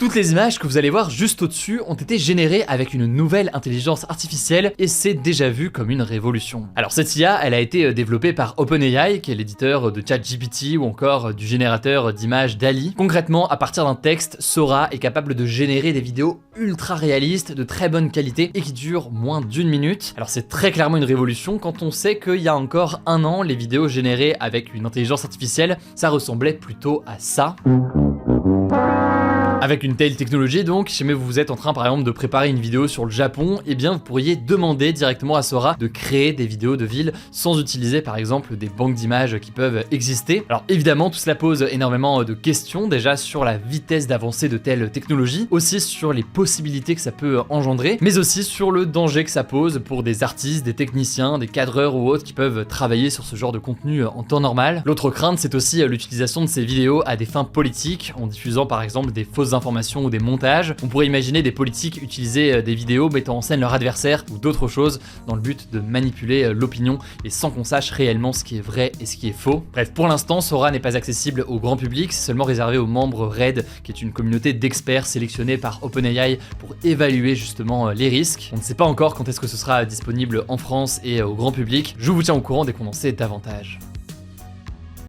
Toutes les images que vous allez voir juste au-dessus ont été générées avec une nouvelle intelligence artificielle et c'est déjà vu comme une révolution. Alors cette IA, elle a été développée par OpenAI, qui est l'éditeur de ChatGPT ou encore du générateur d'images DALL-E. Concrètement, à partir d'un texte, Sora est capable de générer des vidéos ultra réalistes, de très bonne qualité et qui durent moins d'1 minute. Alors c'est très clairement une révolution quand on sait qu'il y a encore un an, les vidéos générées avec une intelligence artificielle, ça ressemblait plutôt à ça. Avec une telle technologie donc, si jamais vous êtes en train par exemple de préparer une vidéo sur le Japon, eh bien vous pourriez demander directement à Sora de créer des vidéos de villes sans utiliser par exemple des banques d'images qui peuvent exister. Alors évidemment tout cela pose énormément de questions, déjà sur la vitesse d'avancée de telles technologies, aussi sur les possibilités que ça peut engendrer, mais aussi sur le danger que ça pose pour des artistes, des techniciens, des cadreurs ou autres qui peuvent travailler sur ce genre de contenu en temps normal. L'autre crainte c'est aussi l'utilisation de ces vidéos à des fins politiques, en diffusant par exemple des fausses informations ou des montages. On pourrait imaginer des politiques utiliser des vidéos mettant en scène leur adversaire ou d'autres choses dans le but de manipuler l'opinion et sans qu'on sache réellement ce qui est vrai et ce qui est faux. Bref, pour l'instant, Sora n'est pas accessible au grand public, c'est seulement réservé aux membres RAID, qui est une communauté d'experts sélectionnés par OpenAI pour évaluer justement les risques. On ne sait pas encore quand est-ce que ce sera disponible en France et au grand public. Je vous tiens au courant dès qu'on en sait davantage.